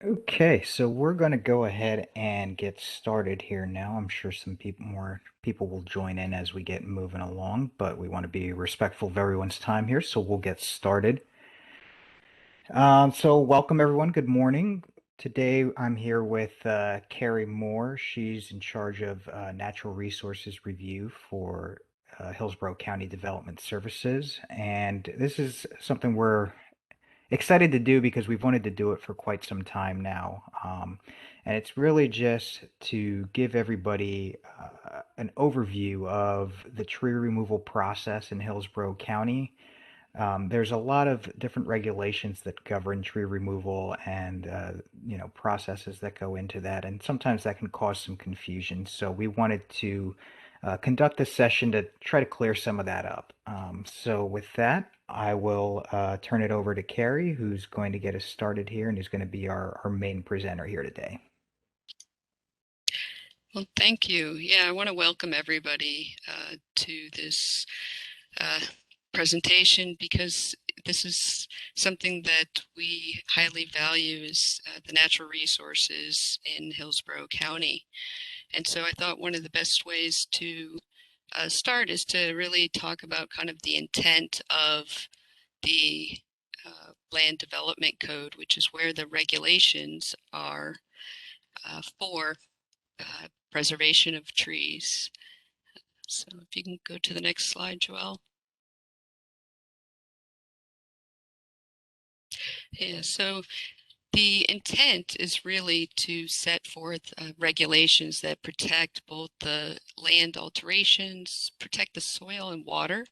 Okay, so we're going to go ahead and get started here now. I'm sure more people will join in as we get moving along, but we want to be respectful of everyone's time here, so we'll get started. So welcome everyone. Good morning. Today I'm here with Carrie Moore. She's in charge of Natural Resources Review for Hillsborough County Development Services, and this is something we're excited to do because we've wanted to do it for quite some time now. And it's really just to give everybody an overview of the tree removal process in Hillsborough County. There's a lot of different regulations that govern tree removal and processes that go into that, and sometimes that can cause some confusion. So we wanted to conduct this session to try to clear some of that up. So with that, I will turn it over to Carrie, who's going to get us started here and who's going to be our main presenter here today. Well, thank you. Yeah, I want to welcome everybody to this uh, presentation because this is something that we highly value is the natural resources in Hillsborough County. And so I thought one of the best ways to start is to really talk about kind of the intent of the Land Development Code, which is where the regulations are for preservation of trees. So if you can go to the next slide, Joelle. Yeah, so the intent is really to set forth regulations that protect both the land alterations, protect the soil and water,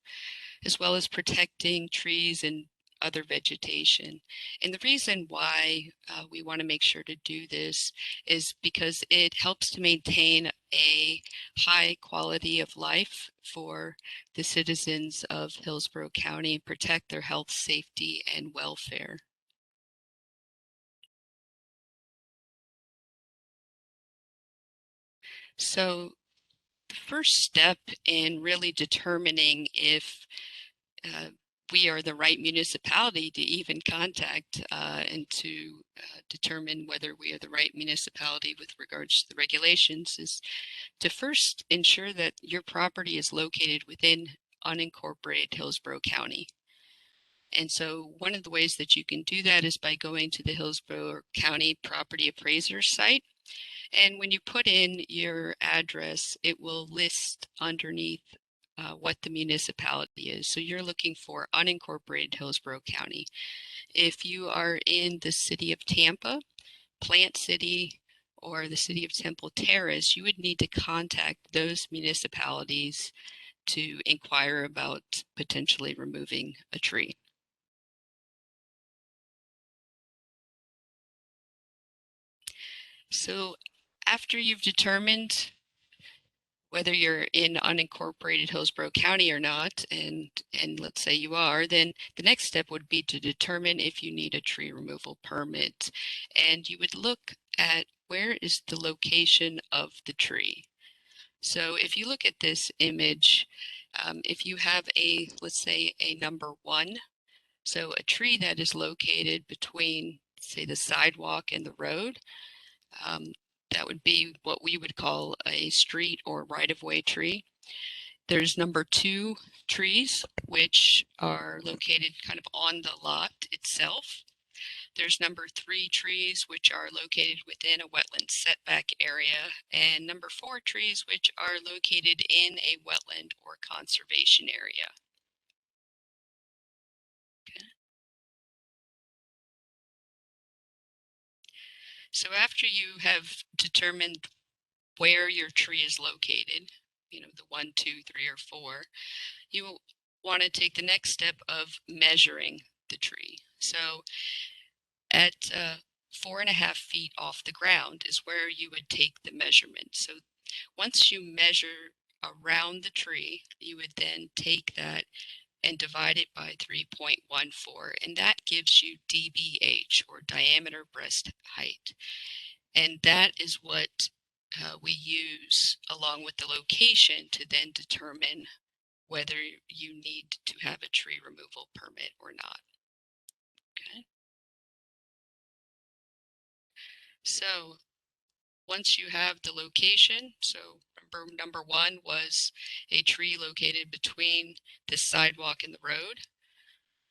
as well as protecting trees and other vegetation. And the reason why we want to make sure to do this is because it helps to maintain a high quality of life for the citizens of Hillsborough County and protect their health, safety, and welfare. So the first step in really determining if uh, we are the right municipality to even contact and to determine whether we are the right municipality with regards to the regulations is to first ensure that your property is located within unincorporated Hillsborough County. And so one of the ways that you can do that is by going to the Hillsborough County Property Appraiser site. And when you put in your address, it will list underneath what the municipality is. So you're looking for unincorporated Hillsborough County. If you are in the city of Tampa, Plant City, or the city of Temple Terrace, you would need to contact those municipalities to inquire about potentially removing a tree. So after you've determined whether you're in unincorporated Hillsborough County or not, and let's say you are, then the next step would be to determine if you need a tree removal permit. And you would look at where is the location of the tree. So if you look at this image, if you have a, let's say, a number 1, so a tree that is located between, say, the sidewalk and the road, um, that would be what we would call a street or right-of-way tree. There's number 2 trees, which are located kind of on the lot itself. There's number 3 trees, which are located within a wetland setback area, and number 4 trees, which are located in a wetland or conservation area. Okay. So after you have determined where your tree is located, the 1, 2, 3, or 4, you want to take the next step of measuring the tree. So at 4.5 feet off the ground is where you would take the measurement. So once you measure around the tree, you would then take that and divide it by 3.14, and that gives you DBH, or diameter breast height. And that is what we use along with the location to then determine whether you need to have a tree removal permit or not. Okay. So once you have the location, so remember number one was a tree located between the sidewalk and the road,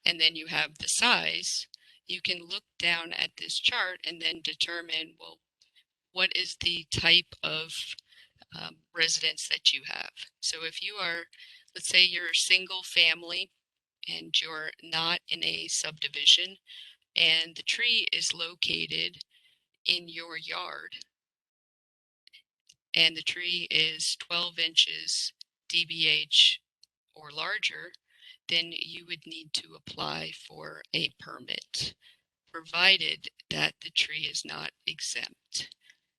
and then you have the size, you can look down at this chart and then determine, well, what is the type of residence that you have. So if you are, let's say you're a single family and you're not in a subdivision and the tree is located in your yard and the tree is 12 inches DBH or larger, then you would need to apply for a permit, provided that the tree is not exempt.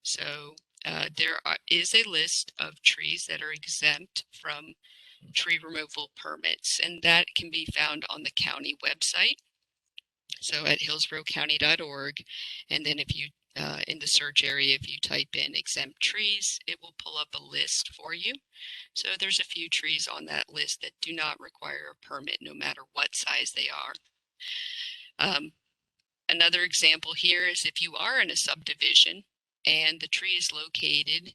So is a list of trees that are exempt from tree removal permits, and that can be found on the county website. So at hillsboroughcounty.org, and then if you in the search area, if you type in exempt trees, it will pull up a list for you. So there's a few trees on that list that do not require a permit, no matter what size they are. Another example here is if you are in a subdivision and the tree is located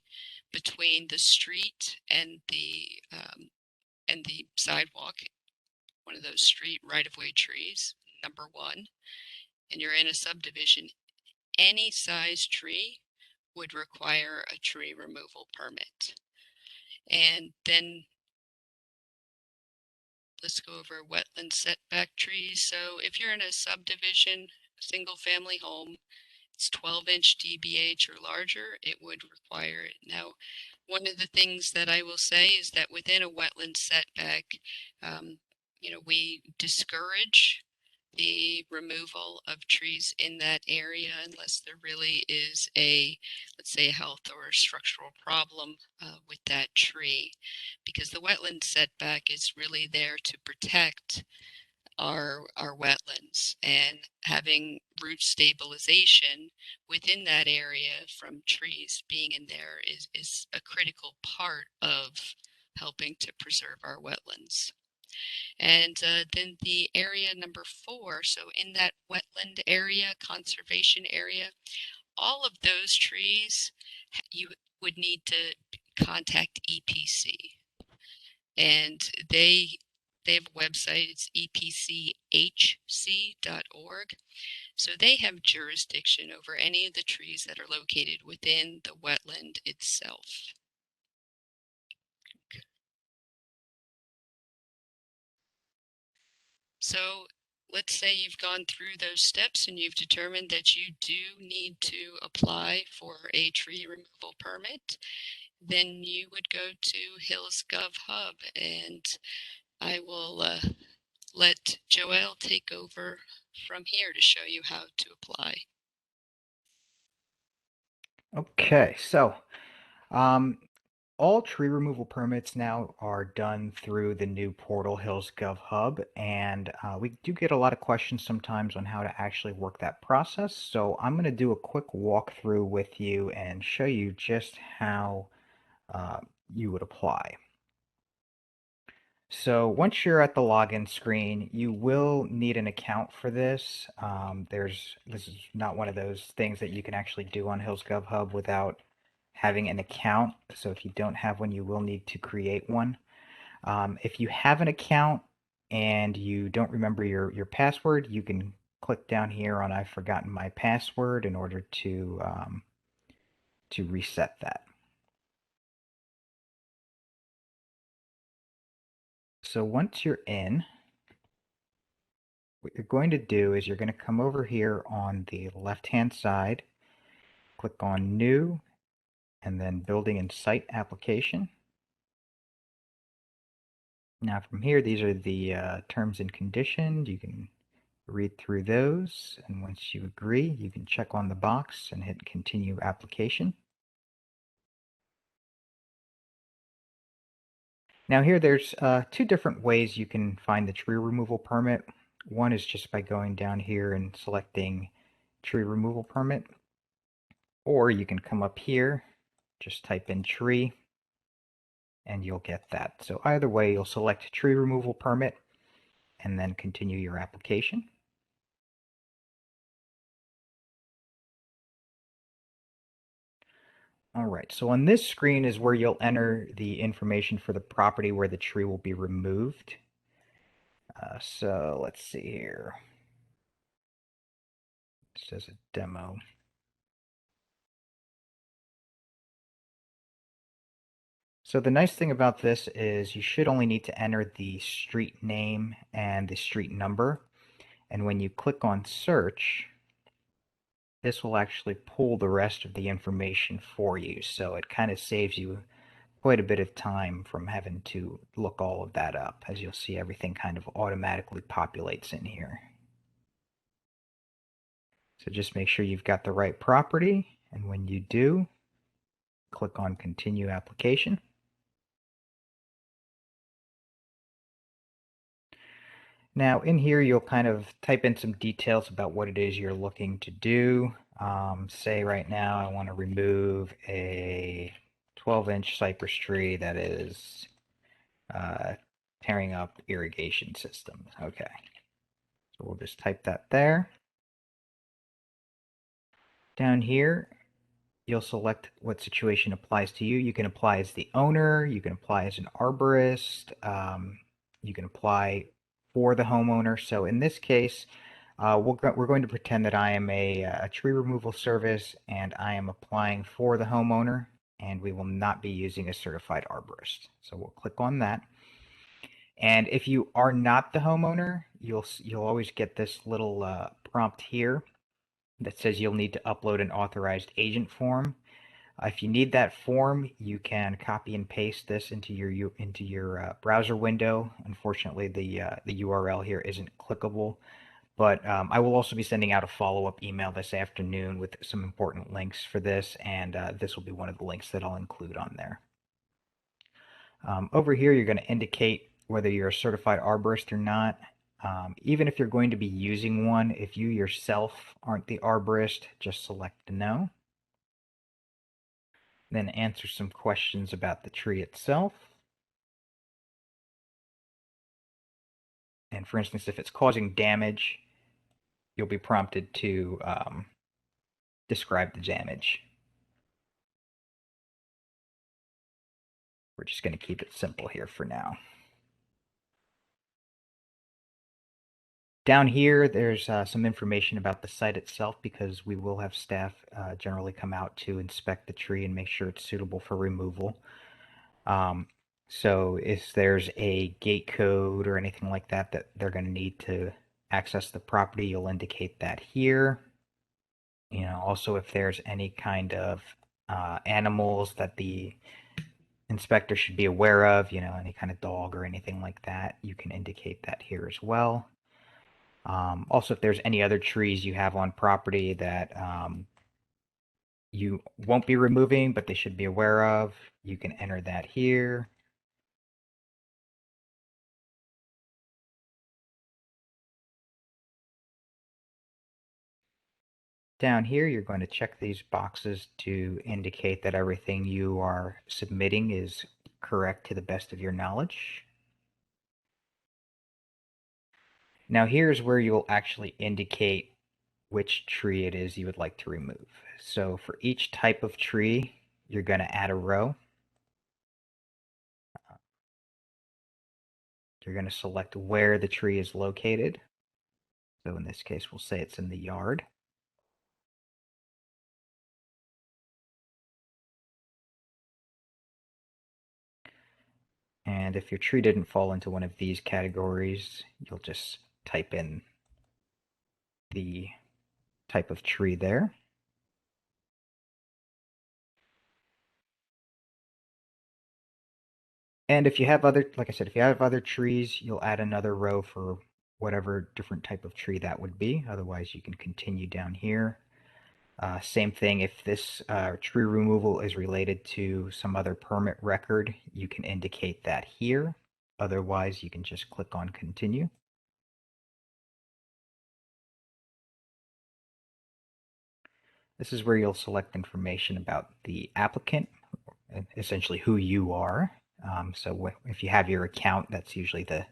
between the street and the sidewalk, one of those street right-of-way trees, number one, and you're in a subdivision, any size tree would require a tree removal permit. And then let's go over wetland setback trees. So if you're in a subdivision, single family home, it's 12-inch DBH or larger, it would require it. Now, one of the things that I will say is that within a wetland setback, we discourage the removal of trees in that area unless there really is let's say, a health or a structural problem with that tree, because the wetland setback is really there to protect our wetlands, and having root stabilization within that area from trees being in there is a critical part of helping to preserve our wetlands. And then the area number 4, so in that wetland area, conservation area, all of those trees, you would need to contact EPC. And they have a website, it's epchc.org. So they have jurisdiction over any of the trees that are located within the wetland itself. So let's say you've gone through those steps and you've determined that you do need to apply for a tree removal permit. Then you would go to Hills Gov Hub, and I will let Joelle take over from here to show you how to apply. Okay, so all tree removal permits now are done through the new portal Hills Gov Hub, and we do get a lot of questions sometimes on how to actually work that process. So I'm going to do a quick walkthrough with you and show you just how you would apply. So once you're at the login screen, you will need an account for this. This is not one of those things that you can actually do on Hills Gov Hub without having an account. So if you don't have one, you will need to create one. If you have an account and you don't remember your password, you can click down here on I've forgotten my password in order to reset that. So once you're in, what you're going to do is you're going to come over here on the left-hand side, click on New, and then Building and Site Application. Now from here, these are the terms and conditions. You can read through those, and once you agree, you can check on the box and hit Continue Application. Now here, there's 2 different ways you can find the tree removal permit. One is just by going down here and selecting Tree Removal Permit, or you can come up here, just type in tree, and you'll get that. So either way, you'll select tree removal permit and then continue your application. All right, so on this screen is where you'll enter the information for the property where the tree will be removed. So let's see here. It says a demo. So the nice thing about this is you should only need to enter the street name and the street number. And when you click on search, this will actually pull the rest of the information for you. So it kind of saves you quite a bit of time from having to look all of that up. As you'll see, everything kind of automatically populates in here. So just make sure you've got the right property. And when you do, click on Continue Application. Now in here, you'll kind of type in some details about what it is you're looking to do. Say right now, I want to remove a 12-inch cypress tree that is tearing up irrigation systems. Okay, so we'll just type that there. Down here, you'll select what situation applies to you. You can apply as the owner, you can apply as an arborist, you can apply for the homeowner. So in this case, we're going to pretend that I am a tree removal service and I am applying for the homeowner, and we will not be using a certified arborist. So we'll click on that. And if you are not the homeowner, you'll always get this little prompt here that says you'll need to upload an authorized agent form. If you need that form, you can copy and paste this into your browser window. Unfortunately, the URL here isn't clickable, but I will also be sending out a follow-up email this afternoon with some important links for this, and this will be one of the links that I'll include on there. Over here, you're going to indicate whether you're a certified arborist or not. Even if you're going to be using one, if you yourself aren't the arborist, just select no. Then answer some questions about the tree itself. And for instance, if it's causing damage, you'll be prompted to describe the damage. We're just going to keep it simple here for now. Down here, there's some information about the site itself, because we will have staff generally come out to inspect the tree and make sure it's suitable for removal. So if there's a gate code or anything like that that they're going to need to access the property, you'll indicate that here. Also if there's any kind of animals that the inspector should be aware of, any kind of dog or anything like that, you can indicate that here as well. Also, if there's any other trees you have on property that you won't be removing, but they should be aware of, you can enter that here. Down here, you're going to check these boxes to indicate that everything you are submitting is correct to the best of your knowledge. Now here's where you'll actually indicate which tree it is you would like to remove. So for each type of tree, you're going to add a row. You're going to select where the tree is located. So in this case, we'll say it's in the yard. And if your tree didn't fall into one of these categories, you'll just type in the type of tree there. And if you have like I said, if you have other trees, you'll add another row for whatever different type of tree that would be. Otherwise, you can continue down here. Same thing, if this tree removal is related to some other permit record, you can indicate that here. Otherwise, you can just click on Continue. This is where you'll select information about the applicant, essentially who you are. So if you have your account, that's usually the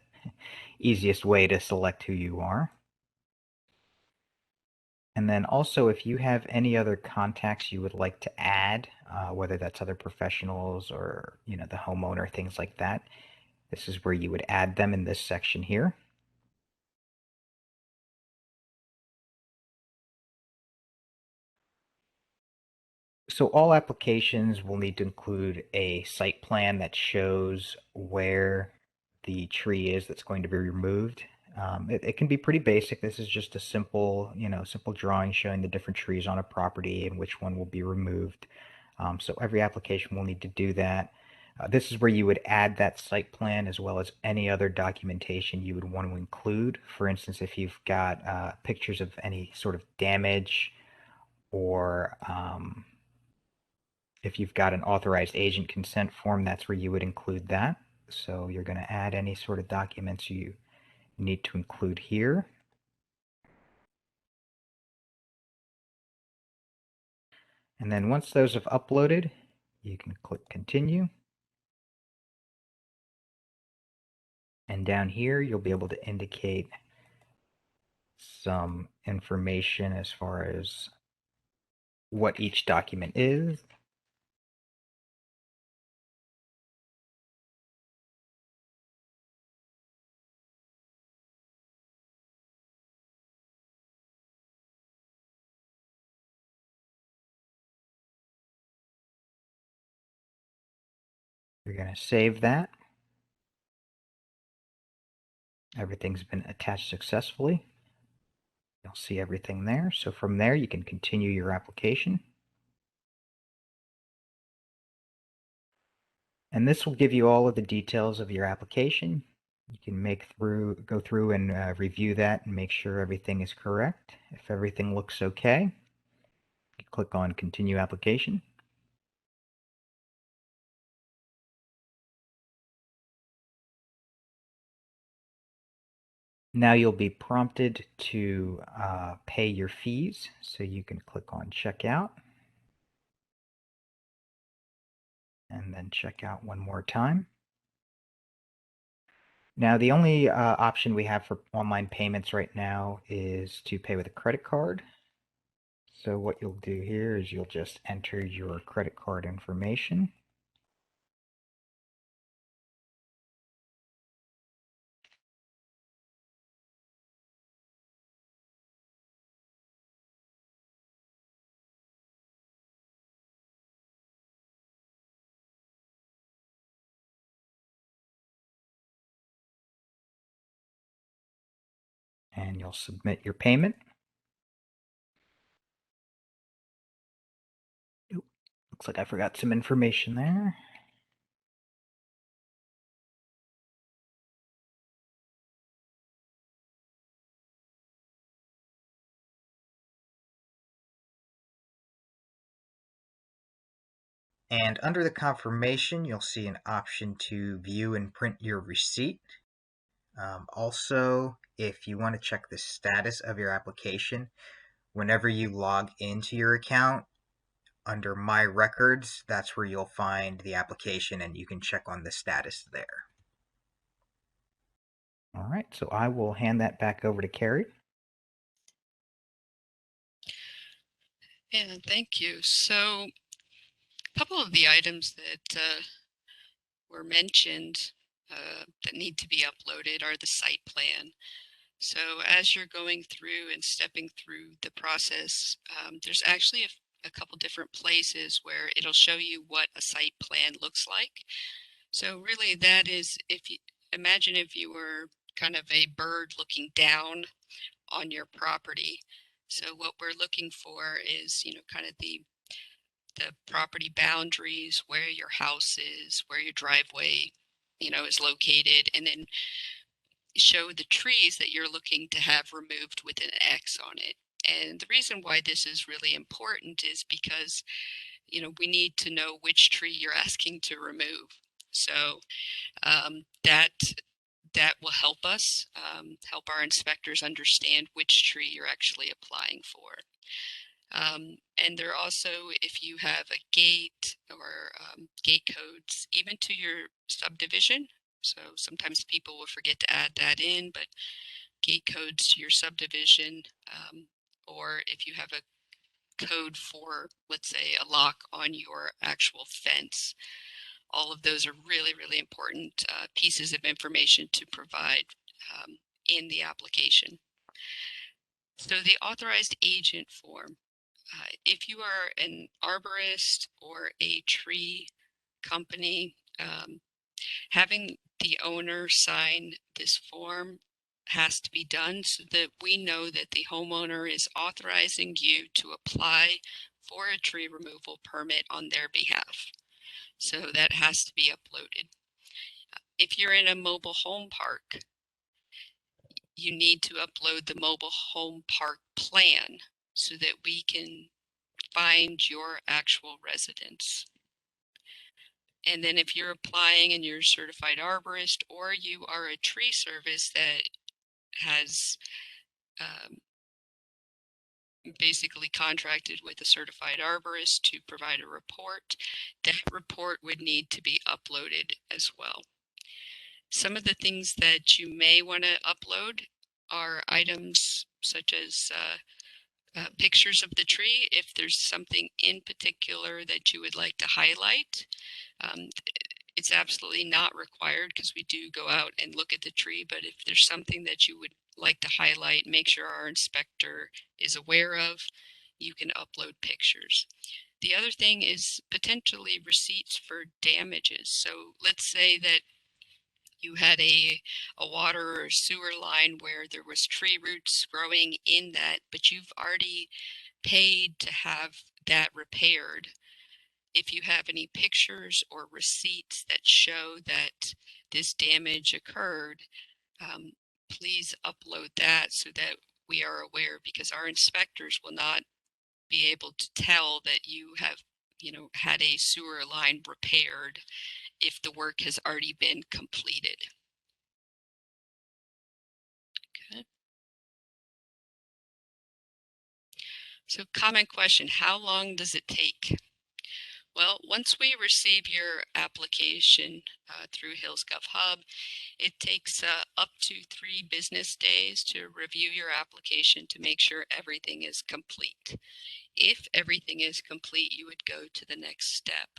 easiest way to select who you are. And then also, if you have any other contacts you would like to add, whether that's other professionals or, the homeowner, things like that, this is where you would add them in this section here. So all applications will need to include a site plan that shows where the tree is that's going to be removed. It can be pretty basic. This is just a simple drawing showing the different trees on a property and which one will be removed. So every application will need to do that. This is where you would add that site plan as well as any other documentation you would want to include. For instance, if you've got pictures of any sort of damage or if you've got an authorized agent consent form, that's where you would include that. So you're going to add any sort of documents you need to include here. And then once those have uploaded, you can click continue. And down here, you'll be able to indicate some information as far as what each document is. You're going to save that. Everything's been attached successfully. You'll see everything there. So from there, you can continue your application. And this will give you all of the details of your application. You can go through and review that and make sure everything is correct. If everything looks okay, you click on Continue Application. Now you'll be prompted to pay your fees, so you can click on Checkout and then check out one more time. Now the only option we have for online payments right now is to pay with a credit card. So what you'll do here is you'll just enter your credit card information. And you'll submit your payment. Oop, looks like I forgot some information there. And under the confirmation, you'll see an option to view and print your receipt. Also, if you want to check the status of your application, whenever you log into your account, under My Records, that's where you'll find the application and you can check on the status there. All right, so I will hand that back over to Carrie. Yeah, thank you. So, a couple of the items that were mentioned that need to be uploaded are the site plan. So as you're going through and stepping through the process, there's actually a couple different places where it'll show you what a site plan looks like. So really that is, if you imagine if you were kind of a bird looking down on your property. So what we're looking for is, kind of the property boundaries, where your house is, where your driveway, is located, and then show the trees that you're looking to have removed with an X on it. And the reason why this is really important is because, we need to know which tree you're asking to remove. So that will help us, help our inspectors understand which tree you're actually applying for. And there also, if you have a gate or gate codes, even to your subdivision. So sometimes people will forget to add that in, but gate codes to your subdivision or if you have a code for, let's say, a lock on your actual fence. All of those are really, really important pieces of information to provide in the application. So the authorized agent form, if you are an arborist or a tree company, having the owner sign this form has to be done so that we know that the homeowner is authorizing you to apply for a tree removal permit on their behalf. So that has to be uploaded. If you're in a mobile home park, you need to upload the mobile home park plan so that we can find your actual residence. And then if you're applying and you're a certified arborist, or you are a tree service that has basically contracted with a certified arborist to provide a report, that report would need to be uploaded as well. Some of the things that you may want to upload are items such as pictures of the tree. If there's something in particular that you would like to highlight, it's absolutely not required because we do go out and look at the tree, but if there's something that you would like to highlight, make sure our inspector is aware of, you can upload pictures. The other thing is potentially receipts for damages. So let's say that you had a water or sewer line where there was tree roots growing in that, but you've already paid to have that repaired. If you have any pictures or receipts that show that this damage occurred, please upload that so that we are aware, because our inspectors will not be able to tell that you have, had a sewer line repaired if the work has already been completed. Okay. So common question, how long does it take? Well, once we receive your application through HillsGov Hub, it takes up to 3 business days to review your application to make sure everything is complete. If everything is complete, you would go to the next step.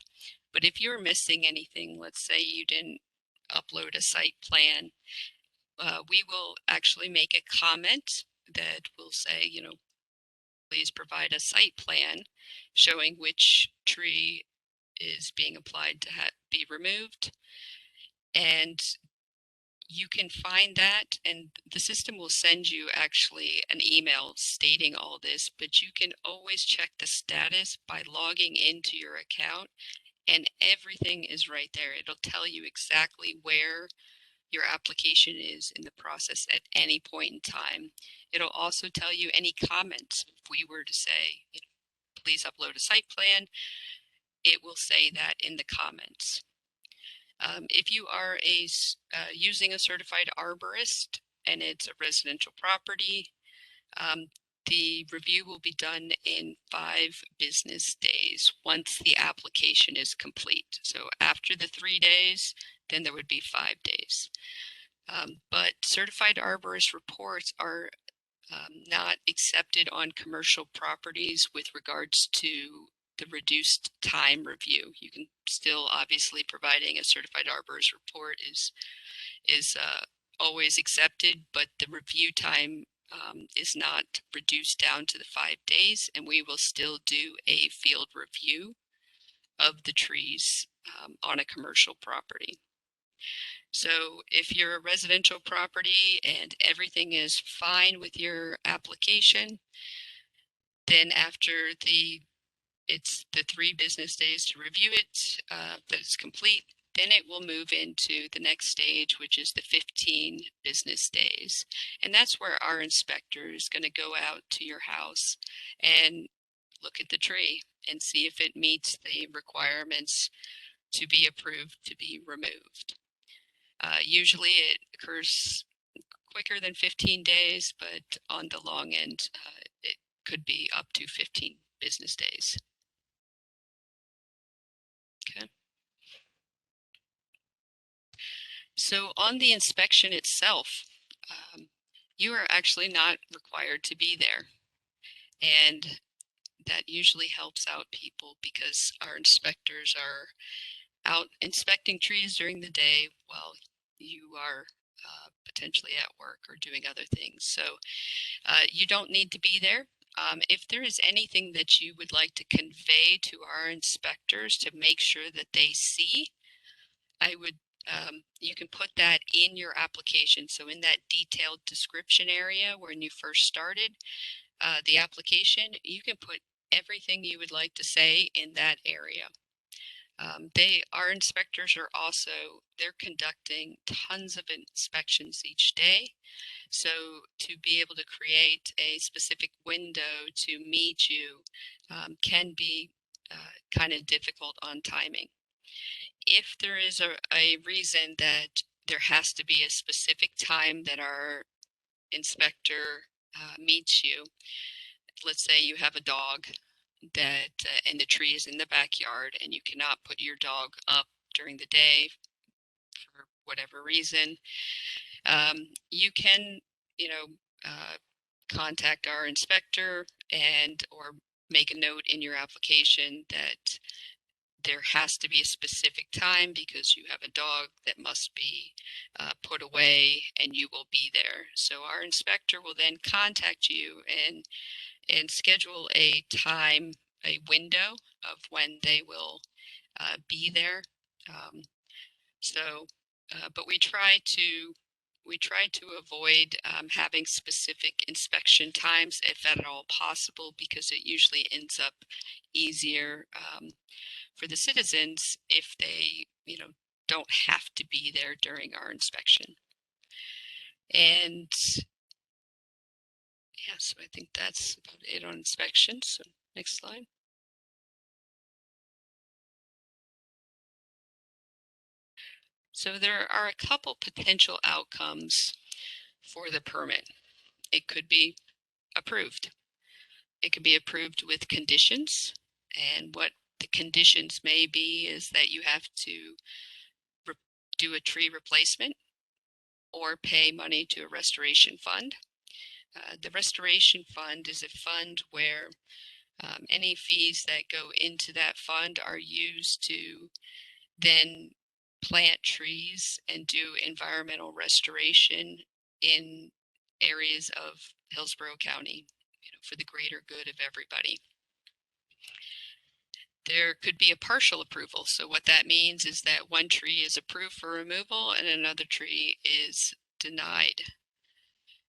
But if you're missing anything, let's say you didn't upload a site plan, we will actually make a comment that will say, please provide a site plan showing which tree is being applied to be removed. And you can find that, and the system will send you actually an email stating all this, but you can always check the status by logging into your account, and everything is right there. It'll tell you exactly where your application is in the process at any point in time. It'll also tell you any comments. If we were to say, please upload a site plan, it will say that in the comments. If you are using a certified arborist and it's a residential property, the review will be done in 5 business days once the application is complete. So after the 3 days, then there would be 5 days. But certified arborist reports are not accepted on commercial properties with regards to the reduced time review. You can still, obviously, providing a certified arborist report is always accepted, but the review time is not reduced down to the 5 days, and we will still do a field review of the trees on a commercial property. So if you're a residential property and everything is fine with your application, then after it's the 3 business days to review it, that is complete, then it will move into the next stage, which is the 15 business days. And that's where our inspector is going to go out to your house and look at the tree and see if it meets the requirements to be approved to be removed. Usually it occurs quicker than 15 days, but on the long end, it could be up to 15 business days. Okay. So on the inspection itself, you are actually not required to be there. And that usually helps out people because our inspectors are out inspecting trees during the day while you are potentially at work or doing other things. So you don't need to be there. If there is anything that you would like to convey to our inspectors to make sure that they see, I would you can put that in your application. So in that detailed description area when you first started the application, you can put everything you would like to say in that area. Our inspectors are also, they're conducting tons of inspections each day. So to be able to create a specific window to meet you can be kind of difficult on timing. If there is a reason that there has to be a specific time that our inspector meets you, let's say you have a dog that and the tree is in the backyard and you cannot put your dog up during the day for whatever reason, you can, you know, contact our inspector and or make a note in your application that there has to be a specific time because you have a dog that must be put away and you will be there. So our inspector will then contact you and schedule a time, a window of when they will be there. Um, so, but we try to avoid having specific inspection times if at all possible because it usually ends up easier for the citizens if they, don't have to be there during our inspection. And yeah, so I think that's about it on inspections. So next slide. So there are a couple potential outcomes for the permit. It could be approved. It could be approved with conditions. And what the conditions may be is that you have to do a tree replacement or pay money to a restoration fund. The restoration fund is a fund where any fees that go into that fund are used to then plant trees and do environmental restoration in areas of Hillsborough County, for the greater good of everybody. There could be a partial approval. So what that means is that one tree is approved for removal and another tree is denied.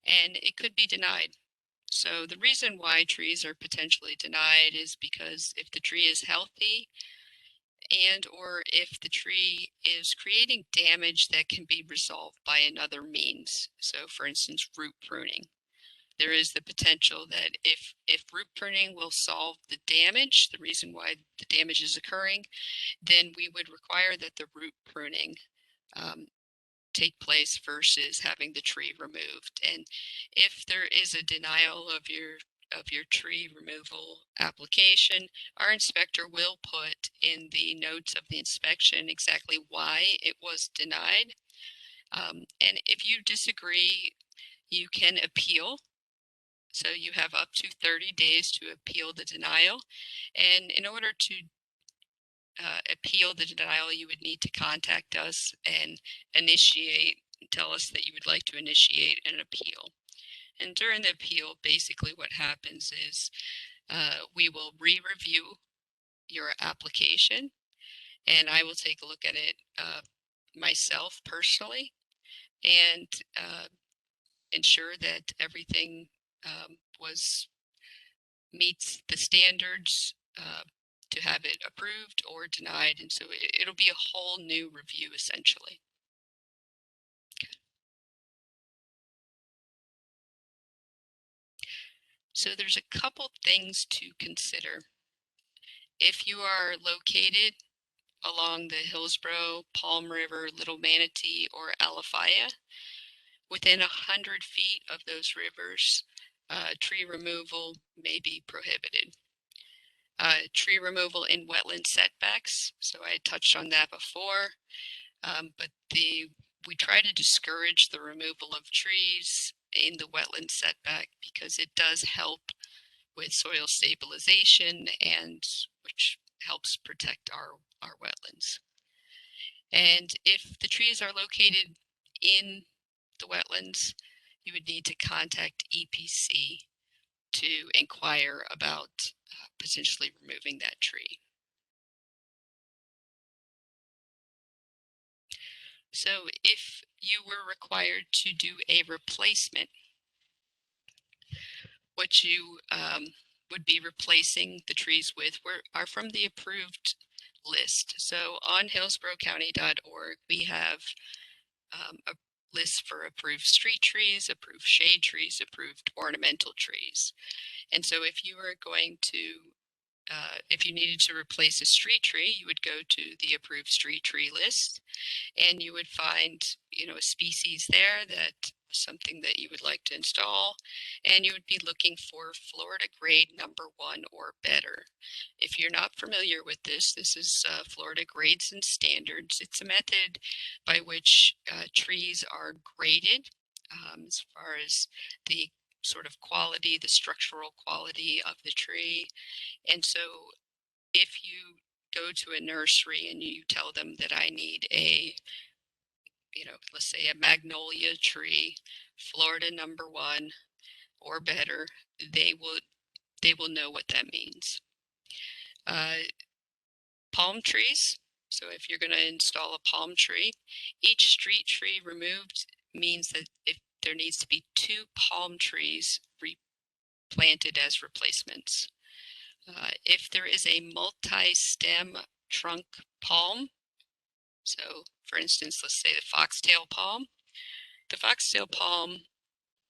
And it could be denied. So the reason why trees are potentially denied is because if the tree is healthy and or if the tree is creating damage that can be resolved by another means. So for instance, root pruning. There is the potential that if root pruning will solve the damage, the reason why the damage is occurring, then we would require that the root pruning take place versus having the tree removed. And if there is a denial of your tree removal application, our inspector will put in the notes of the inspection exactly why it was denied. And if you disagree, you can appeal. So you have up to 30 days to appeal the denial. And in order to appeal the denial, you would need to contact us and tell us that you would like to initiate an appeal. And during the appeal, basically what happens is we will re-review your application and I will take a look at it myself personally and ensure that everything was meets the standards to have it approved or denied. And so it'll be a whole new review essentially. So there's a couple things to consider. If you are located along the Hillsborough, Palm River, Little Manatee, or Alafaya, within 100 feet of those rivers, tree removal may be prohibited. Tree removal in wetland setbacks, so I touched on that before, but we try to discourage the removal of trees in the wetland setback because it does help with soil stabilization, and which helps protect our wetlands. And if the trees are located in the wetlands, you would need to contact EPC to inquire about potentially removing that tree. So if you were required to do a replacement, what you would be replacing the trees with are from the approved list. So on hillsboroughcounty.org, we have a list for approved street trees, approved shade trees, approved ornamental trees. And so if you are going to if you needed to replace a street tree, you would go to the approved street tree list, and you would find, a species there that something that you would like to install, and you would be looking for Florida grade #1 or better. If you're not familiar with this is Florida Grades and Standards. It's a method by which trees are graded as far as the sort of quality, the structural quality of the tree. And so if you go to a nursery and you tell them that I need let's say a magnolia tree, Florida #1 or better, they will know what that means. Palm trees. So if you're going to install a palm tree, each street tree removed means that if there needs to be 2 palm trees replanted as replacements. If there is a multi-stem trunk palm, so for instance, let's say the foxtail palm,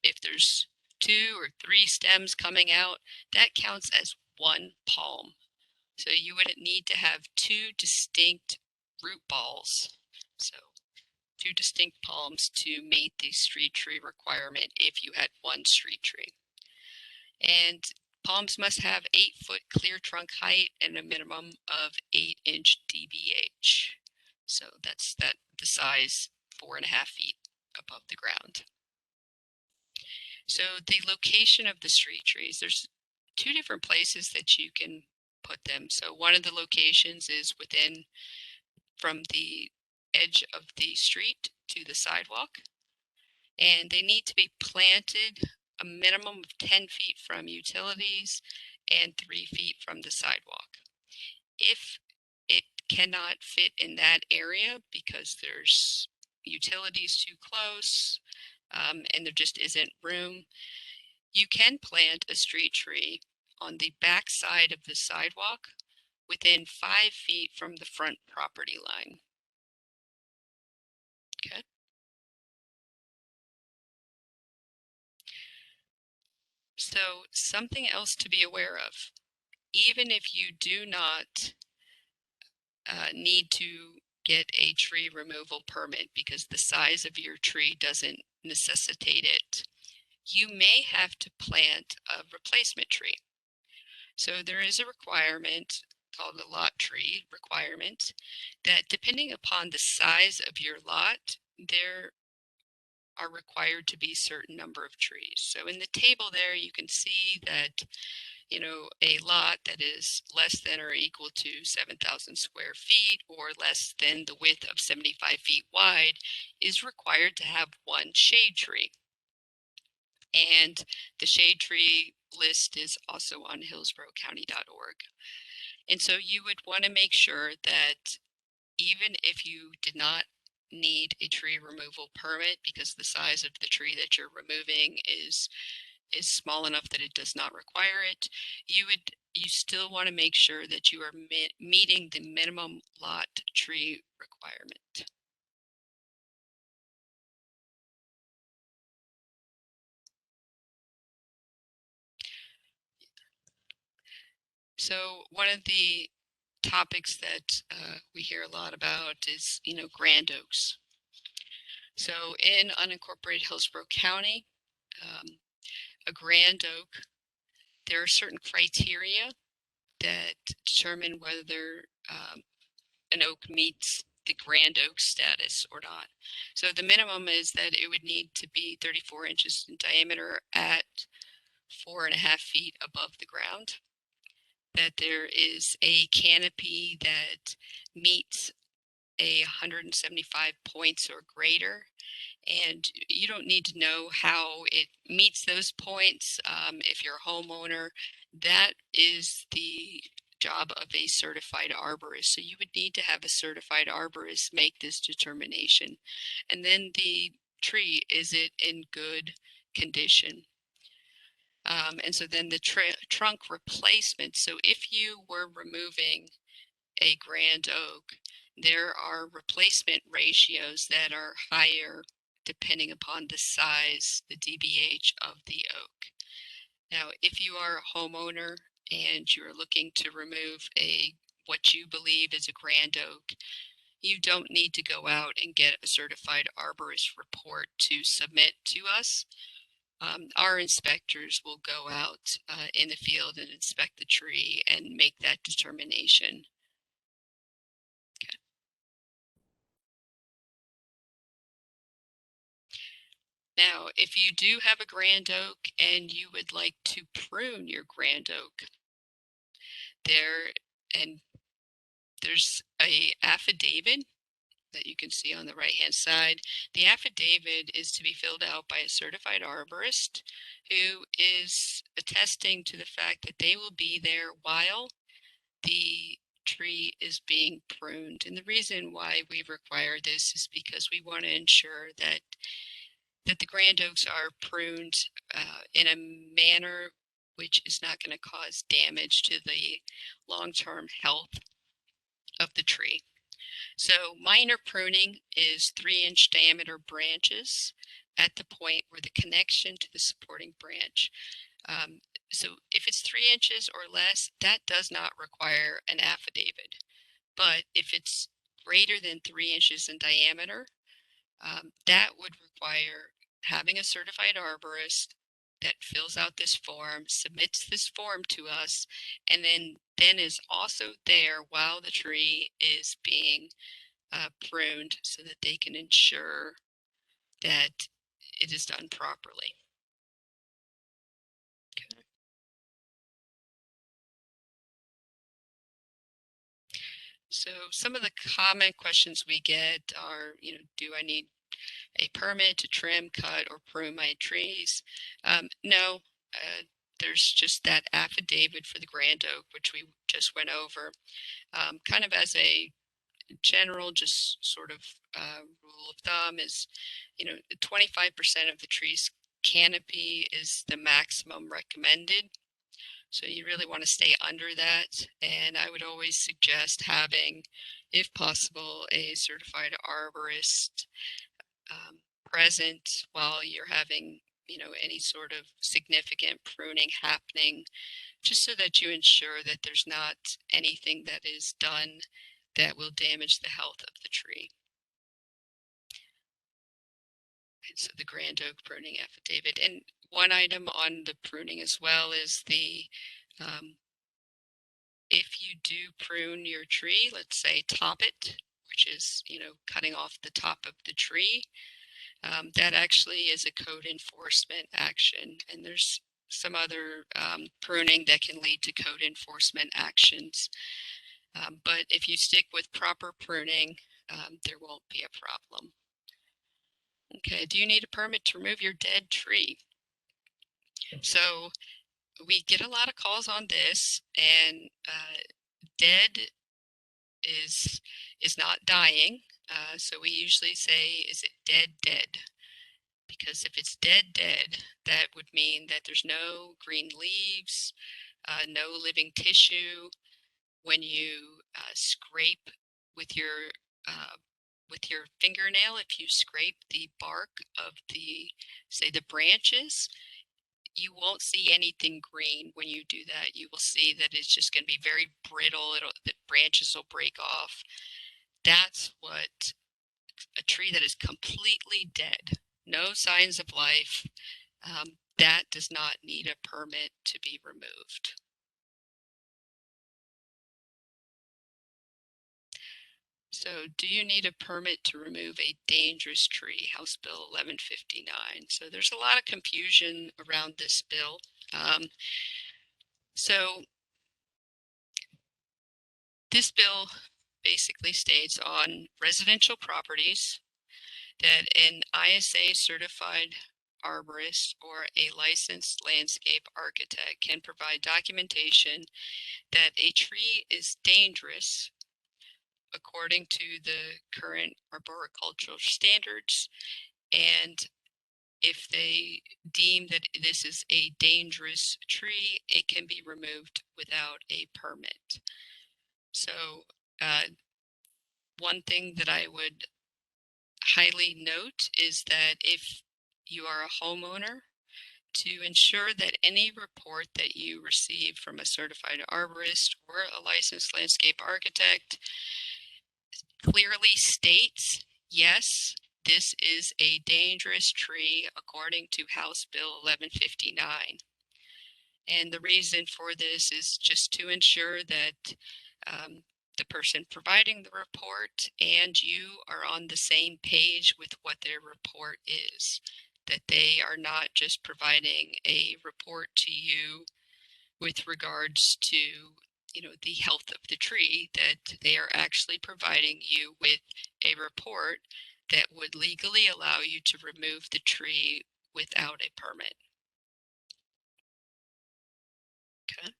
if there's 2 or 3 stems coming out, that counts as 1 palm. So you would need to have 2 distinct root balls. So 2 distinct palms to meet the street tree requirement if you had 1 street tree. And palms must have 8-foot clear trunk height and a minimum of 8-inch DBH. So that's the size 4.5 feet above the ground. So the location of the street trees, there's 2 different places that you can put them. So one of the locations is from the edge of the street to the sidewalk, and they need to be planted a minimum of 10 feet from utilities and 3 feet from the sidewalk. If it cannot fit in that area because there's utilities too close and there just isn't room, you can plant a street tree on the back side of the sidewalk within 5 feet from the front property line. Okay. So something else to be aware of, even if you do not need to get a tree removal permit because the size of your tree doesn't necessitate it, you may have to plant a replacement tree. So there is a requirement called the lot tree requirement that depending upon the size of your lot, there are required to be a certain number of trees. So in the table there, you can see that a lot that is less than or equal to 7,000 square feet or less than the width of 75 feet wide is required to have 1 shade tree. And the shade tree list is also on hillsboroughcounty.org. And so you would want to make sure that even if you did not need a tree removal permit because the size of the tree that you're removing is small enough that it does not require it, you still want to make sure that you are meeting the minimum lot tree requirement. So one of the topics that we hear a lot about is, grand oaks. So in unincorporated Hillsborough County, a grand oak, there are certain criteria that determine whether an oak meets the grand oak status or not. So the minimum is that it would need to be 34 inches in diameter at 4.5 feet above the ground, that there is a canopy that meets 175 points or greater, and you don't need to know how it meets those points. If you're a homeowner, that is the job of a certified arborist. So you would need to have a certified arborist make this determination. And then the tree, is it in good condition? And so then the trunk replacement. So if you were removing a grand oak, there are replacement ratios that are higher depending upon the size, the DBH of the oak. Now, if you are a homeowner and you're looking to remove what you believe is a grand oak, you don't need to go out and get a certified arborist report to submit to us. Our inspectors will go out in the field and inspect the tree and make that determination. Now, if you do have a grand oak and you would like to prune your grand oak, there and there's a affidavit that you can see on the right hand side. The affidavit is to be filled out by a certified arborist who is attesting to the fact that they will be there while the tree is being pruned. And the reason why we require this is because we want to ensure that the grand oaks are pruned in a manner which is not going to cause damage to the long-term health of the tree. So minor pruning is 3-inch diameter branches at the point where the connection to the supporting branch. So if it's 3 inches or less, that does not require an affidavit. But if it's greater than 3 inches in diameter, that would require having a certified arborist that fills out this form, submits this form to us, and then is also there while the tree is being pruned so that they can ensure that it is done properly. Okay. So some of the common questions we get are, do I need a permit to trim, cut, or prune my trees? No, there's just that affidavit for the grand oak, which we just went over. Kind of as a general, just sort of rule of thumb is, 25% of the tree's canopy is the maximum recommended. So you really want to stay under that. And I would always suggest having, if possible, a certified arborist present while you're having, any sort of significant pruning happening, just so that you ensure that there's not anything that is done that will damage the health of the tree. And so the grand oak pruning affidavit. And one item on the pruning as well is um, if you do prune your tree, let's say top it, which is, cutting off the top of the tree, that actually is a code enforcement action. And there's some other pruning that can lead to code enforcement actions. But if you stick with proper pruning, there won't be a problem. Okay, do you need a permit to remove your dead tree? So we get a lot of calls on this, and dead is not dying. So we usually say, is it dead, dead? Because if it's dead, dead, that would mean that there's no green leaves, no living tissue. When you scrape with your fingernail, if you scrape the bark of say the branches, you won't see anything green when you do that. You will see that it's just going to be very brittle. The branches will break off. That's what a tree that is completely dead, no signs of life, that does not need a permit to be removed. So do you need a permit to remove a dangerous tree? House Bill 1159. So there's a lot of confusion around this bill. Um, so this bill basically states on residential properties that an ISA certified arborist or a licensed landscape architect can provide documentation that a tree is dangerous according to the current arboricultural standards, and if they deem that this is a dangerous tree, it can be removed without a permit. So, one thing that I would highly note is that if you are a homeowner, to ensure that any report that you receive from a certified arborist or a licensed landscape architect clearly states, yes, this is a dangerous tree according to House Bill 1159. And the reason for this is just to ensure that um, the person providing the report and you are on the same page with what their report is, that they are not just providing a report to you with regards to the health of the tree, that they are actually providing you with a report that would legally allow you to remove the tree without a permit. Okay.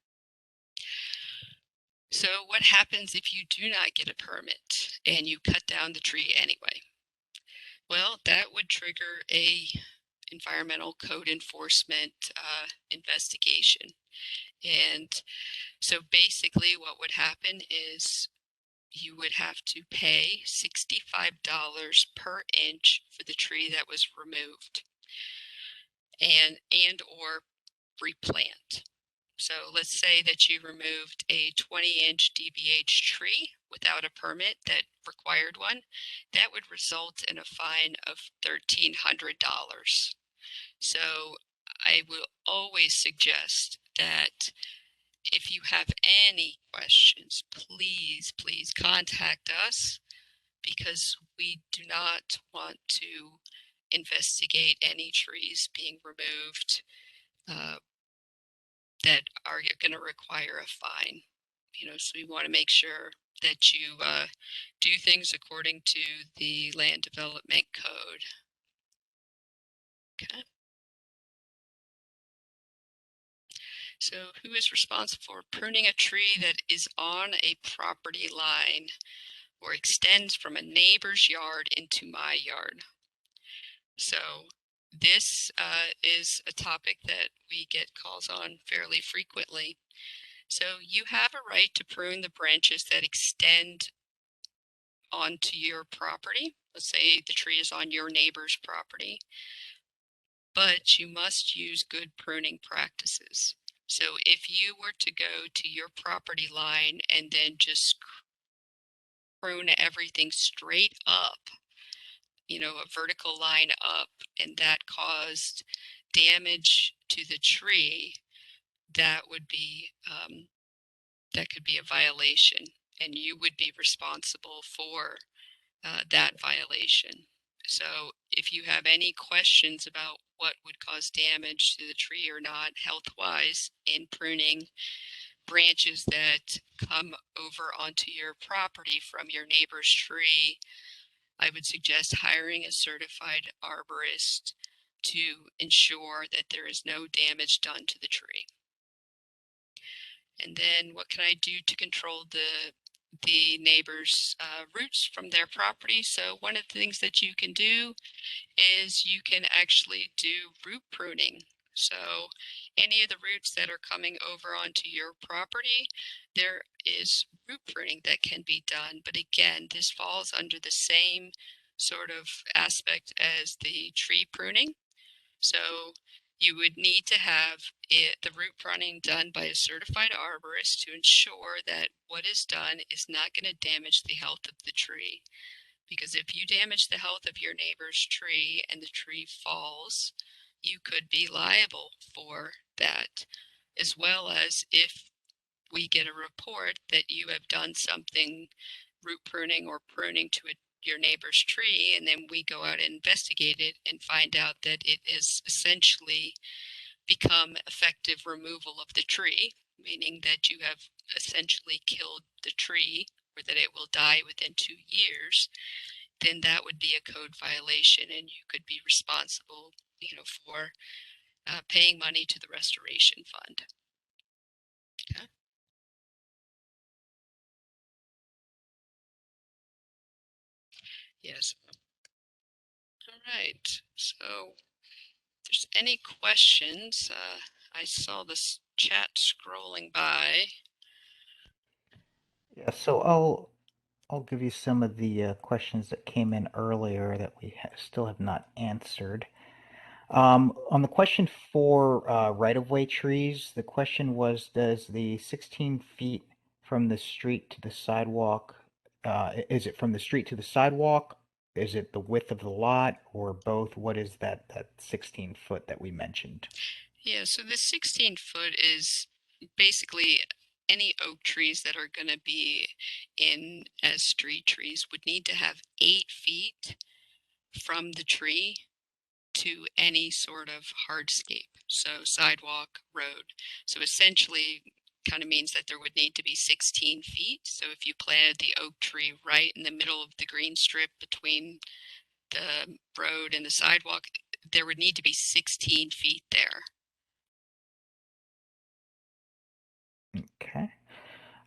So what happens if you do not get a permit and you cut down the tree anyway? Well, that would trigger a environmental code enforcement investigation. And so basically what would happen is you would have to pay $65 per inch for the tree that was removed and or replant. So let's say that you removed a 20-inch DBH tree without a permit that required one. That would result in a fine of $1,300. So I will always suggest that if you have any questions, please contact us, because we do not want to investigate any trees being removed uh, that are going to require a fine. So we want to make sure that you do things according to the Land Development Code. Okay. So who is responsible for pruning a tree that is on a property line or extends from a neighbor's yard into my yard? So this is a topic that we get calls on fairly frequently. So you have a right to prune the branches that extend onto your property. Let's say the tree is on your neighbor's property, but you must use good pruning practices. So if you were to go to your property line and then just prune everything straight up, a vertical line up, and that caused damage to the tree, that would be that could be a violation, and you would be responsible for that violation. So if you have any questions about what would cause damage to the tree or not health-wise in pruning branches that come over onto your property from your neighbor's tree, I would suggest hiring a certified arborist to ensure that there is no damage done to the tree. And then what can I do to control the neighbor's roots from their property? So one of the things that you can do is you can actually do root pruning. So any of the roots that are coming over onto your property, there is root pruning that can be done. But again, this falls under the same sort of aspect as the tree pruning. So you would need to have the root pruning done by a certified arborist to ensure that what is done is not going to damage the health of the tree. Because if you damage the health of your neighbor's tree and the tree falls, you could be liable for that, as well as if we get a report that you have done something, root pruning or pruning to your neighbor's tree, and then we go out and investigate it and find out that it is essentially become effective removal of the tree, meaning that you have essentially killed the tree or that it will die within 2 years, then that would be a code violation and you could be responsible, for paying money to the restoration fund. Okay. Yes. All right. So, if there's any questions, I saw this chat scrolling by. Yeah, so I'll give you some of the questions that came in earlier that we still have not answered. On the question for right-of-way trees, the question was, does the 16 feet from the street to the sidewalk, is it from the street to the sidewalk? Is it the width of the lot, or both? What is that 16 foot that we mentioned? Yeah, so the 16-foot is basically any oak trees that are going to be in as street trees would need to have 8 feet from the tree to any sort of hardscape, so sidewalk, road. So essentially, kind of means that there would need to be 16 feet. So if you planted the oak tree right in the middle of the green strip between the road and the sidewalk, there would need to be 16 feet there. Okay.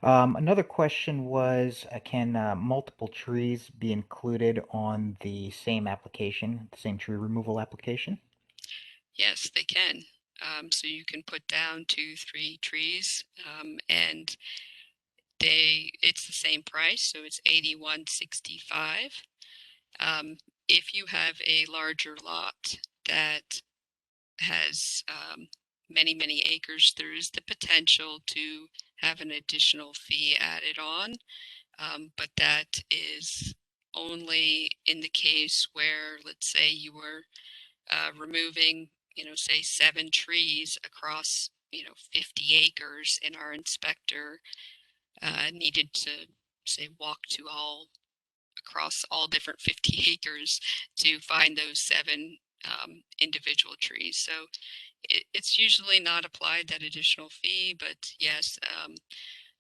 Another question was, can multiple trees be included on the same application, the same tree removal application? Yes, they can. So you can put down 2, 3 trees, and it's the same price, so it's 81.65. Um, if you have a larger lot that has many acres, there is the potential to have an additional fee added on, but that is only in the case where, let's say, you were removing, say 7 trees across, 50 acres, and our inspector needed to, say, walk to all across all different 50 acres to find those 7 individual trees. So it's usually not applied, that additional fee, but yes,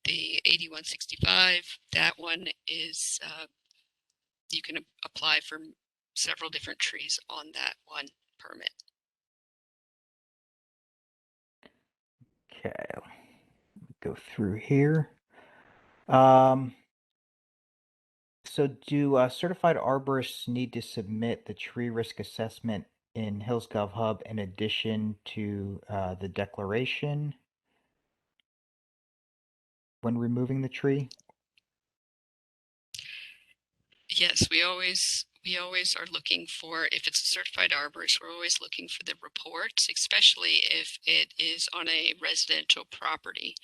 the 81.65, that one is, you can apply for several different trees on that one permit. Okay, go through here. Um, so do certified arborists need to submit the tree risk assessment in HillsGov Hub in addition to the declaration when removing the tree? Yes, we always are looking for, if it's a certified arborist, we're always looking for the reports, especially if it is on a residential property.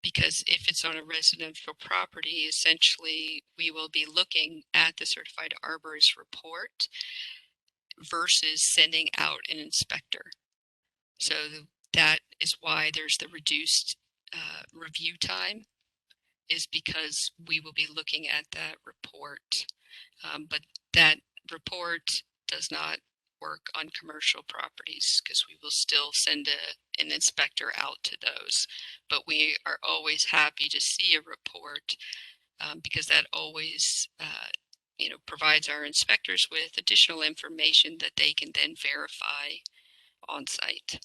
Because if it's on a residential property, essentially we will be looking at the certified arborist report versus sending out an inspector. So that is why there's the reduced review time, is because we will be looking at that report. But that report does not work on commercial properties because we will still send an inspector out to those. But we are always happy to see a report, because that always provides our inspectors with additional information that they can then verify on site.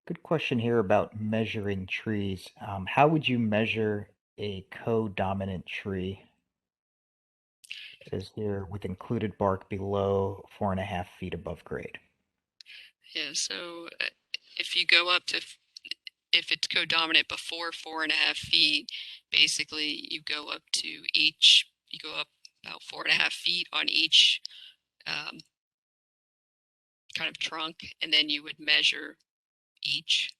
Good question here about measuring trees. How would you measure a co-dominant tree? Is there with included bark below 4.5 feet above grade? Yeah, so if you go up to, if it's codominant before 4.5 feet, basically you go up about 4.5 feet on each um, kind of trunk, and then you would measure each.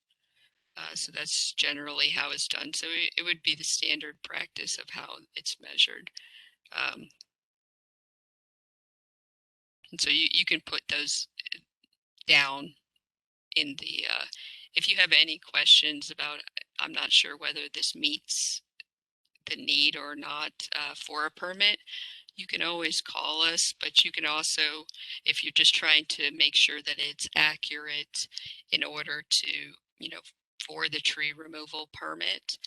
So that's generally how it's done. So it would be the standard practice of how it's measured. Um, and so you can put those down in the, if you have any questions about, I'm not sure whether this meets the need or not for a permit, you can always call us, but you can also, if you're just trying to make sure that it's accurate in order to, you know, for the tree removal permit,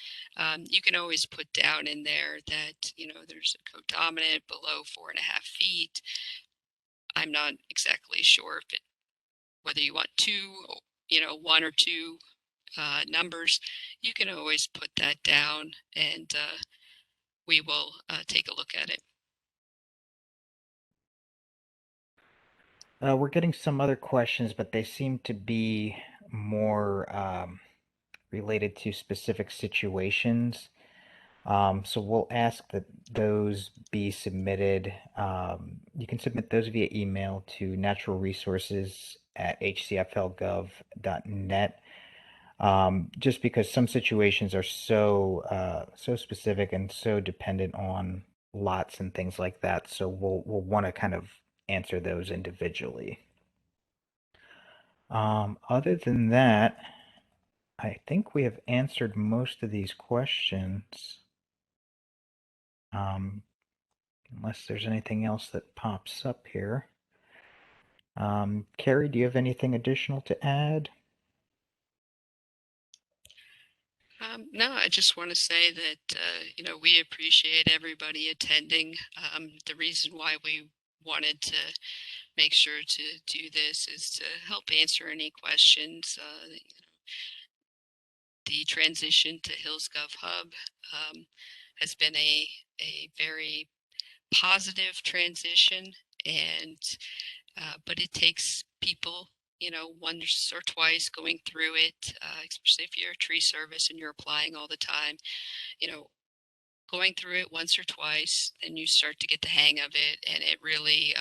you can always put down in there that, there's a codominant below 4.5 feet. I'm not exactly sure if whether you want two, one or two numbers. You can always put that down, and we will take a look at it. We're getting some other questions, but they seem to be more related to specific situations. So we'll ask that those be submitted. You can submit those via email to naturalresources@hcflgov.net. Just because some situations are so specific and so dependent on lots and things like that. So we'll want to kind of answer those individually. Other than that, I think we have answered most of these questions. Um, Unless there's anything else that pops up here. Carrie, do you have anything additional to add? No, I just want to say that, we appreciate everybody attending. The reason why we wanted to make sure to do this is to help answer any questions. The transition to HillsGov Hub has been a very positive transition, and but it takes people, once or twice going through it, especially if you're a tree service and you're applying all the time, you know, going through it once or twice, then you start to get the hang of it, and it really,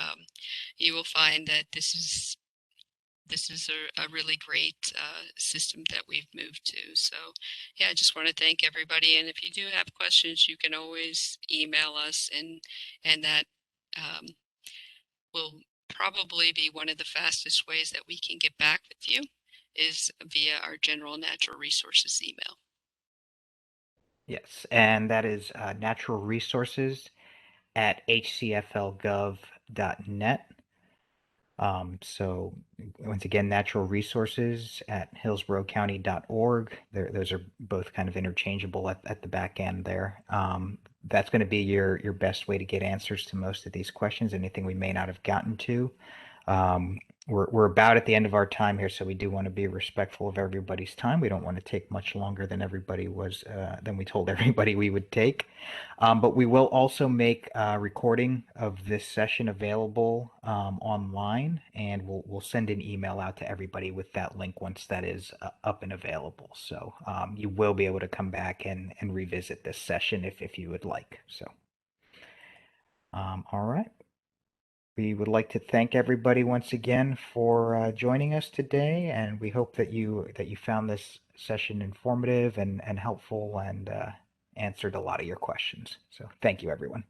you will find that this is a really great system that we've moved to. So, yeah, I just want to thank everybody. And if you do have questions, you can always email us, and that um, will probably be one of the fastest ways that we can get back with you is via our general natural resources email. Yes, and that is naturalresources@hcflgov.net. So once again, natural resources at hillsboroughcounty.org. Those are both kind of interchangeable at the back end there. That's going to be your best way to get answers to most of these questions, anything we may not have gotten to. Um, we're about at the end of our time here, so we do want to be respectful of everybody's time. We don't want to take much longer than than we told everybody we would take. But we will also make a recording of this session available online, and we'll send an email out to everybody with that link once that is up and available. So you will be able to come back and revisit this session if you would like. So, all right. We would like to thank everybody once again for joining us today, and we hope that you found this session informative and helpful and answered a lot of your questions. So thank you, everyone.